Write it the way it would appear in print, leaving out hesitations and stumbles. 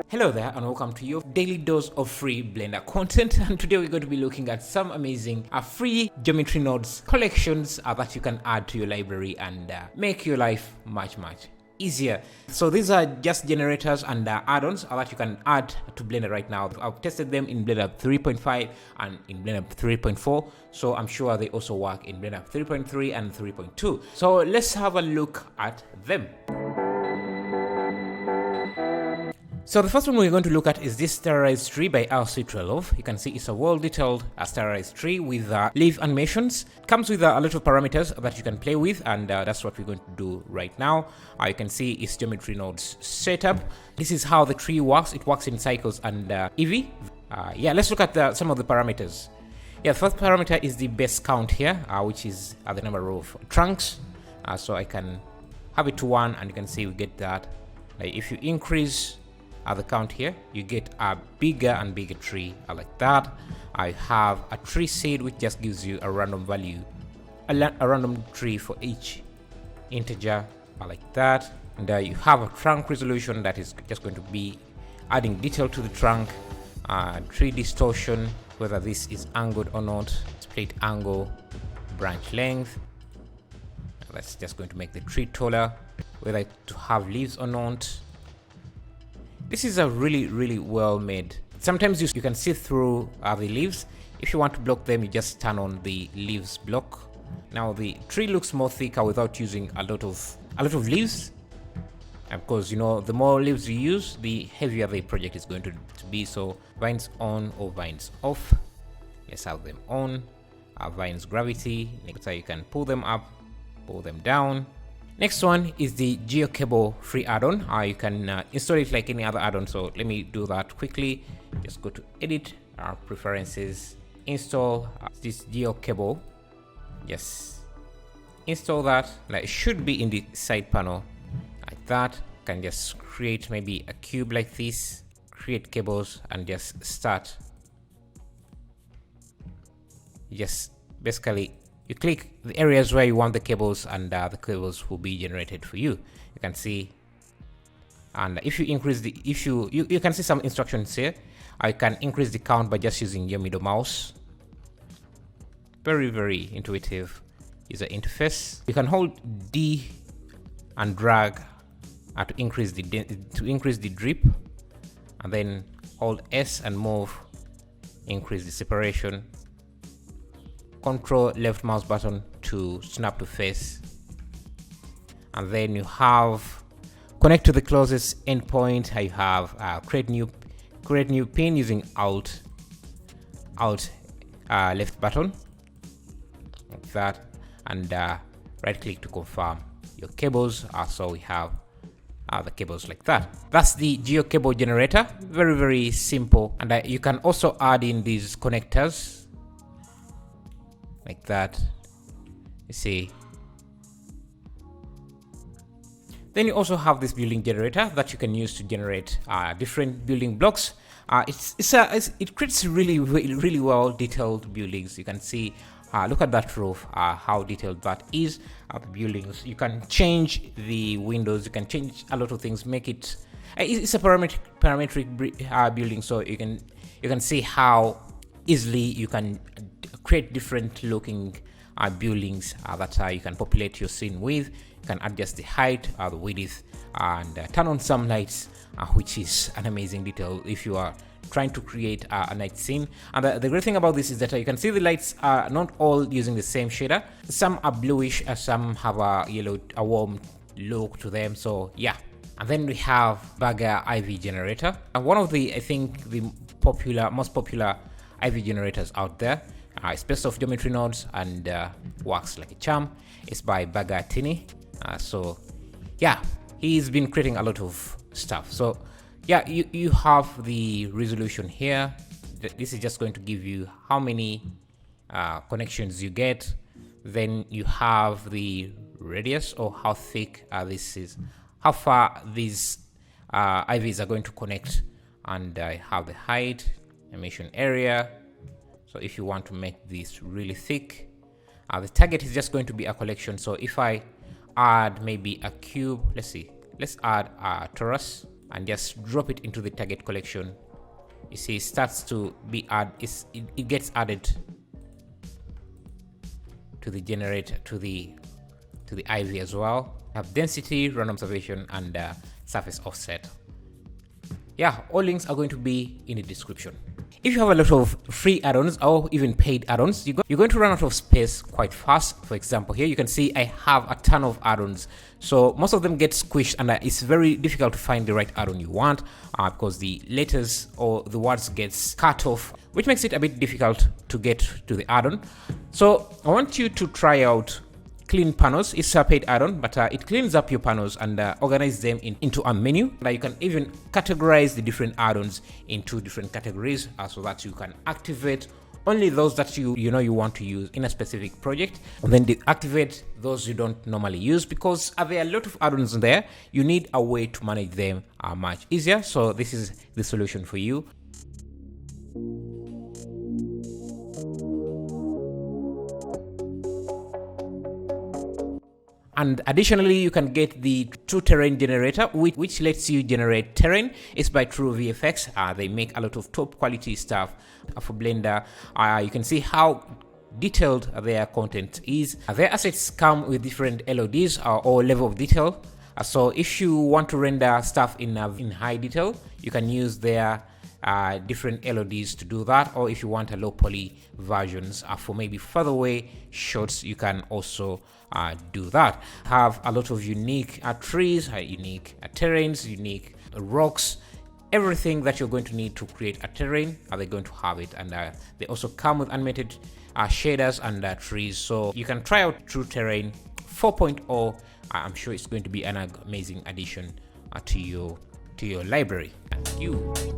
Hello there and welcome to your daily dose of free Blender content, and today we're going to be looking at some amazing free geometry nodes collections that you can add to your library and make your life much easier. So these are just generators and add-ons that you can add to Blender right now. I've tested them in Blender 3.5 and in Blender 3.4, so I'm sure they also work in Blender 3.3 and 3.2. So let's have a look at them. So the first one we're going to look at is this Terrorized Tree by RC12. You can see it's a well-detailed Terrorized Tree with leaf animations. It comes with a lot of parameters that you can play with, and that's what we're going to do right now. You can see its geometry nodes setup. This is how the tree works. It works in cycles and Eevee. Yeah, let's look at some of the parameters. Yeah, the first parameter is the base count here, which is the number of trunks. So I can have it to 1, and you can see we get that. If you increase the count here, you get a bigger and bigger tree like that. I have a tree seed which just gives you a random value, a random tree for each integer like that. And you have a trunk resolution that is just going to be adding detail to the trunk. Tree distortion, whether this is angled or not, split angle, branch length. That's just going to make the tree taller, whether to have leaves or not. This is a really well made. Sometimes you can see through the leaves. If you want to block them, you just turn on the leaves block. Now the tree looks more thicker without using a lot of leaves. And of course, you know, the more leaves you use, the heavier the project is going to be. So vines on or vines off. Let's have them on. Vines gravity. So you can pull them up, pull them down. Next one is the GeoCable free add-on. You can install it like any other add-on, so let me do that quickly. Just go to edit, preferences, install this GeoCable. Just install that. It should be in the side panel like that. You can just create maybe a cube like this, create cables, and just start. Just basically you click the areas where you want the cables, and the cables will be generated for you. You can see, and if you increase the, you can see some instructions here. I can increase the count by just using your middle mouse. Very intuitive user interface. You can hold D and drag to increase the drip, and then hold S and move, increase the separation. Control left mouse button to snap to face, and then you have connect to the closest endpoint. You have create new pin using alt left button like that, and right click to confirm your cables. So we have the cables like that. That's the GeoCable generator. Very simple, and you can also add in these connectors like that, you see. Then you also have this building generator that you can use to generate different building blocks. It creates really well detailed buildings. You can see, look at that roof, how detailed that is. The buildings, you can change the windows, you can change a lot of things, make it. It's a parametric building, so you can see how easily you can create different looking buildings that you can populate your scene with. You can adjust the height, the width, and turn on some lights, which is an amazing detail if you are trying to create a night scene. And the great thing about this is that you can see the lights are not all using the same shader. Some are bluish, some have a warm look to them. So yeah. And then we have Bagger Ivy generator, and one of the, I think, the most popular Ivy generators out there. It's based off geometry nodes and works like a charm. It's by Bagger Tini. So yeah, he's been creating a lot of stuff. So yeah, you have the resolution here. This is just going to give you how many connections you get. Then you have the radius, or how thick this is, how far these IVs are going to connect, and I have the height, emission area. So if you want to make this really thick, the target is just going to be a collection. So if I add maybe a cube, let's add a torus. and just drop it into the target collection. You see, it starts to be it gets added to the generator, to the Ivy as well. Have density, random observation, and surface offset. Yeah, all links are going to be in the description. If you have a lot of free add-ons or even paid add-ons, you're going to run out of space quite fast. For example, here you can see I have a ton of add-ons. So most of them get squished, and it's very difficult to find the right add-on you want because the letters or the words gets cut off, which makes it a bit difficult to get to the add-on. So I want you to try out Clean Panels. It's a paid add-on, but it cleans up your panels and organizes them into a menu. Now you can even categorize the different add-ons into different categories so that you can activate only those that you want to use in a specific project, and then deactivate those you don't normally use, because there are a lot of add-ons in there. You need a way to manage them much easier. So this is the solution for you. And additionally, you can get the True Terrain generator, which lets you generate terrain. It's by True VFX. They make a lot of top quality stuff for Blender. You can see how detailed their content is. Their assets come with different LODs or level of detail. So if you want to render stuff in high detail, you can use their different LODs to do that. Or if you want a low poly versions for maybe further away shots, you can also do that. Have a lot of unique trees, unique terrains, unique rocks. Everything that you're going to need to create a terrain, they're going to have it. And they also come with animated shaders and trees. So you can try out True Terrain 4.0. I'm sure it's going to be an amazing addition to your library. Thank you.